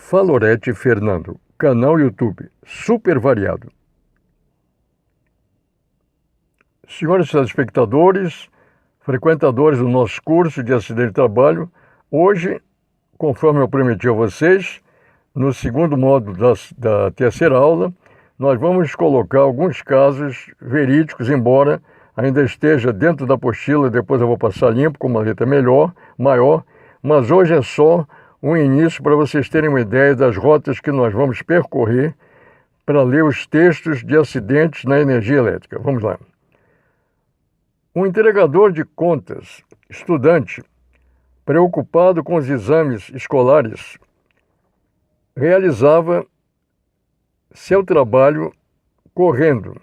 Falorete Fernando, canal YouTube, super variado. Senhores telespectadores, frequentadores do nosso curso de acidente de trabalho, hoje, conforme eu prometi a vocês, no segundo módulo da terceira aula, nós vamos colocar alguns casos verídicos, embora ainda esteja dentro da apostila, depois eu vou passar limpo com uma letra maior, mas hoje é só um início para vocês terem uma ideia das rotas que nós vamos percorrer para ler os textos de acidentes na energia elétrica. Vamos lá. Um entregador de contas, estudante, preocupado com os exames escolares, realizava seu trabalho correndo,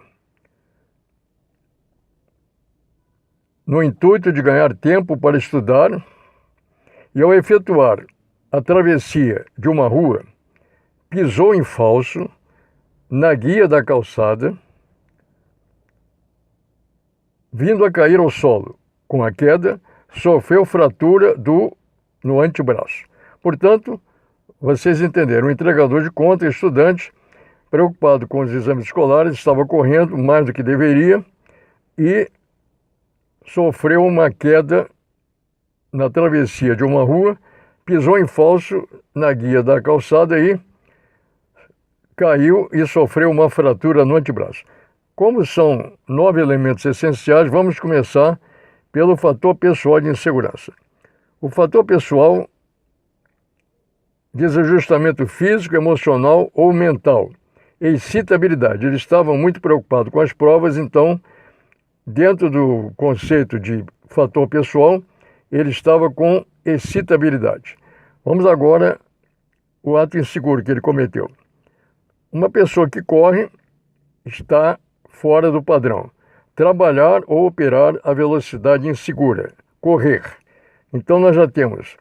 no intuito de ganhar tempo para estudar, e ao efetuar a travessia de uma rua, pisou em falso na guia da calçada, vindo a cair ao solo. Com a queda, sofreu fratura no antebraço. Portanto, vocês entenderam, o entregador de contas, estudante, preocupado com os exames escolares, estava correndo mais do que deveria e sofreu uma queda na travessia de uma rua, pisou em falso na guia da calçada e caiu e sofreu uma fratura no antebraço. Como são 9 elementos essenciais, vamos começar pelo fator pessoal de insegurança. O fator pessoal desajustamento físico, emocional ou mental. Excitabilidade. Eles estavam muito preocupados com as provas, então, dentro do conceito de fator pessoal, ele estava com excitabilidade. Vamos agora ao ato inseguro que ele cometeu. Uma pessoa que corre está fora do padrão. Trabalhar ou operar a velocidade insegura. Correr. Então nós já temos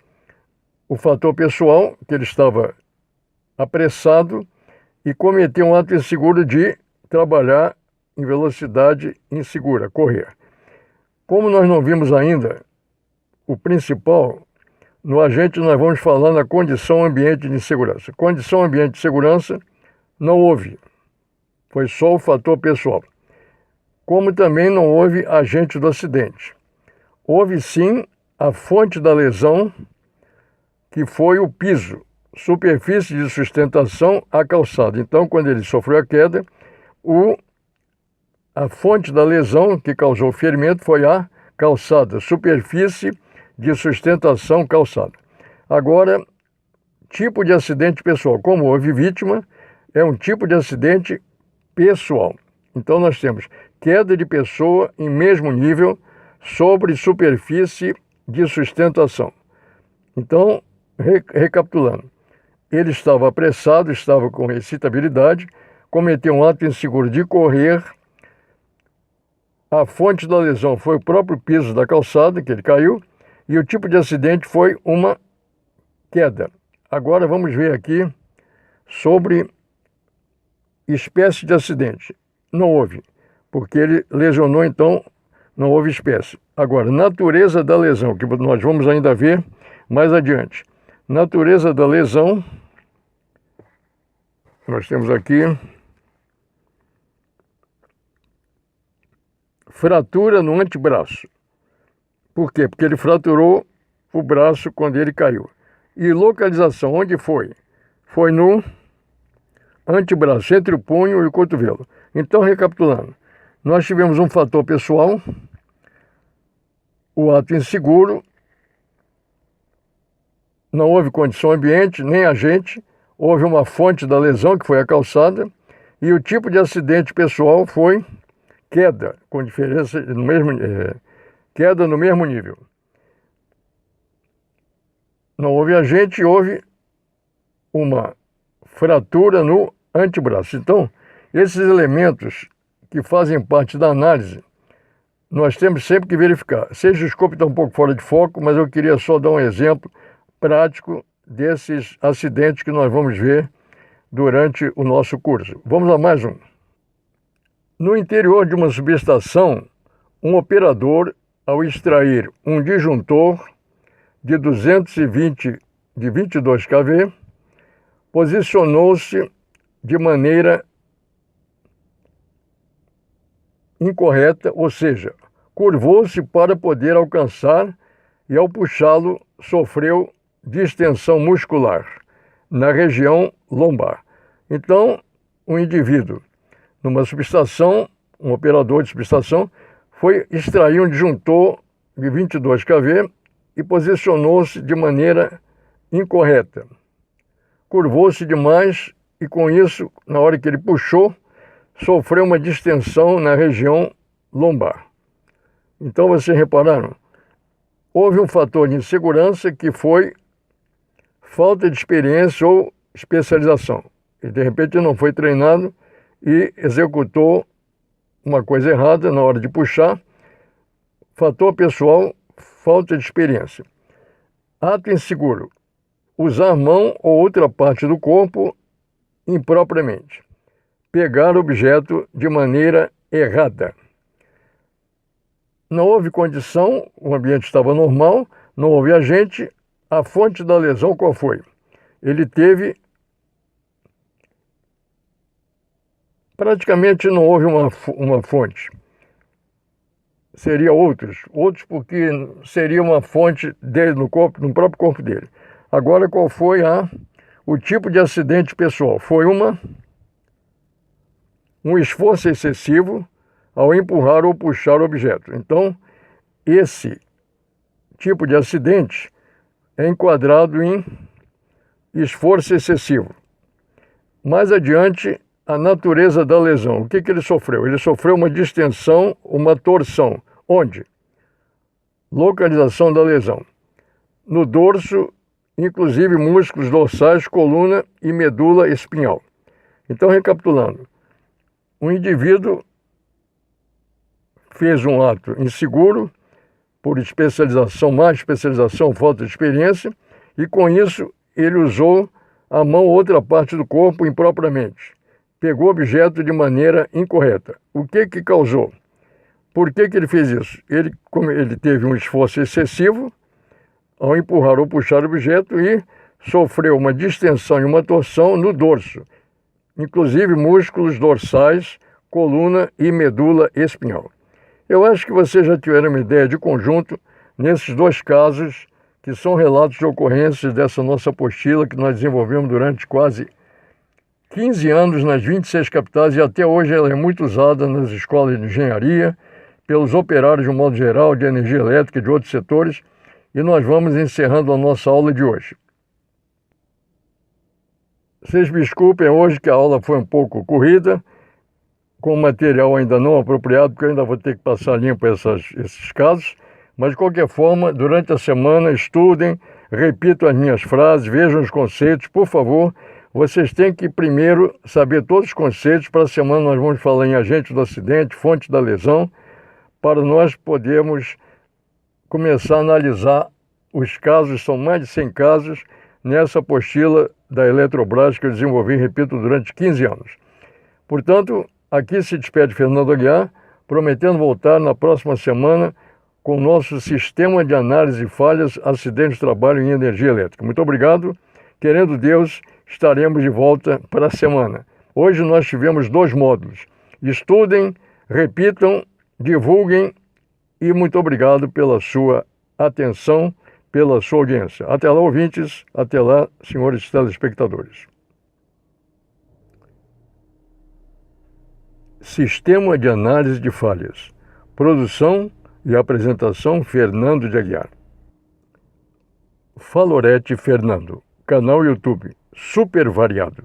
o fator pessoal, que ele estava apressado e cometeu um ato inseguro de trabalhar em velocidade insegura, correr. Como nós não vimos ainda o principal, no agente nós vamos falar na condição ambiente de insegurança. Condição ambiente de segurança não houve, foi só o fator pessoal. Como também não houve agente do acidente. Houve sim a fonte da lesão, que foi o piso, superfície de sustentação, a calçada. Então, quando ele sofreu a queda, a fonte da lesão que causou o ferimento foi a calçada, superfície de sustentação, calçada. Agora, tipo de acidente pessoal. Como houve vítima, é um tipo de acidente pessoal. Então, nós temos queda de pessoa em mesmo nível sobre superfície de sustentação. Então, recapitulando, ele estava apressado, estava com excitabilidade, cometeu um ato inseguro de correr. A fonte da lesão foi o próprio piso da calçada, que ele caiu, e o tipo de acidente foi uma queda. Agora vamos ver aqui sobre espécie de acidente. Não houve, porque ele lesionou, então não houve espécie. Agora, natureza da lesão, que nós vamos ainda ver mais adiante. Natureza da lesão, nós temos aqui fratura no antebraço. Por quê? Porque ele fraturou o braço quando ele caiu. E localização, onde foi? Foi no antebraço, entre o punho e o cotovelo. Então, recapitulando, nós tivemos um fator pessoal, o ato inseguro, não houve condição ambiente, nem agente, houve uma fonte da lesão, que foi a calçada, e o tipo de acidente pessoal foi queda, com diferença no mesmo, queda no mesmo nível. Não houve agente, houve uma fratura no antebraço. Então, esses elementos que fazem parte da análise, nós temos sempre que verificar. Seja o escopo está um pouco fora de foco, mas eu queria só dar um exemplo prático desses acidentes que nós vamos ver durante o nosso curso. Vamos a mais um. No interior de uma subestação, um operador, ao extrair um disjuntor de 220 de 22 kV, posicionou-se de maneira incorreta, ou seja, curvou-se para poder alcançar e ao puxá-lo sofreu distensão muscular na região lombar. Então, um indivíduo numa subestação, um operador de subestação, foi extrair um disjuntor de 22 kV e posicionou-se de maneira incorreta. Curvou-se demais e com isso, na hora que ele puxou, sofreu uma distensão na região lombar. Então, vocês repararam? Houve um fator de insegurança que foi falta de experiência ou especialização. E, de repente, não foi treinado e executou uma coisa errada na hora de puxar. Fator pessoal, falta de experiência. Ato inseguro. Usar mão ou outra parte do corpo impropriamente. Pegar objeto de maneira errada. Não houve condição, o ambiente estava normal, não houve agente. A fonte da lesão qual foi? Ele teve... Praticamente não houve uma fonte. Seria outros porque seria uma fonte dele no corpo, no próprio corpo dele. Agora, qual foi o tipo de acidente pessoal? Foi um esforço excessivo ao empurrar ou puxar o objeto. Então, esse tipo de acidente é enquadrado em esforço excessivo. Mais adiante, a natureza da lesão. O que ele sofreu? Ele sofreu uma distensão, uma torção. Onde? Localização da lesão. No dorso, inclusive músculos dorsais, coluna e medula espinhal. Então, recapitulando, o indivíduo fez um ato inseguro, por especialização, má especialização, falta de experiência, e com isso ele usou a mão ou outra parte do corpo impropriamente. Pegou o objeto de maneira incorreta. O que causou? Por que ele fez isso? Como ele teve um esforço excessivo ao empurrar ou puxar o objeto e sofreu uma distensão e uma torção no dorso, inclusive músculos dorsais, coluna e medula espinhal. Eu acho que vocês já tiveram uma ideia de conjunto nesses dois casos que são relatos de ocorrências dessa nossa apostila que nós desenvolvemos durante quase 15 anos nas 26 capitais e até hoje ela é muito usada nas escolas de engenharia, pelos operários de um modo geral, de energia elétrica e de outros setores, e nós vamos encerrando a nossa aula de hoje. Vocês me desculpem hoje que a aula foi um pouco corrida, com material ainda não apropriado, porque eu ainda vou ter que passar limpo esses casos, mas de qualquer forma, durante a semana, estudem, repitam as minhas frases, vejam os conceitos, por favor. Vocês têm que primeiro saber todos os conceitos. Para a semana nós vamos falar em agente do acidente, fonte da lesão, para nós podermos começar a analisar os casos, são mais de 100 casos, nessa apostila da Eletrobras que eu desenvolvi, repito, durante 15 anos. Portanto, aqui se despede Fernando Aguiar, prometendo voltar na próxima semana com o nosso sistema de análise de falhas, acidentes de trabalho em energia elétrica. Muito obrigado. Querendo Deus, estaremos de volta para a semana. Hoje nós tivemos 2 módulos. Estudem, repitam, divulguem e muito obrigado pela sua atenção, pela sua audiência. Até lá, ouvintes. Até lá, senhores telespectadores. Sistema de análise de falhas. Produção e apresentação, Fernando de Aguiar. Falorete Fernando. Canal YouTube Super Variado.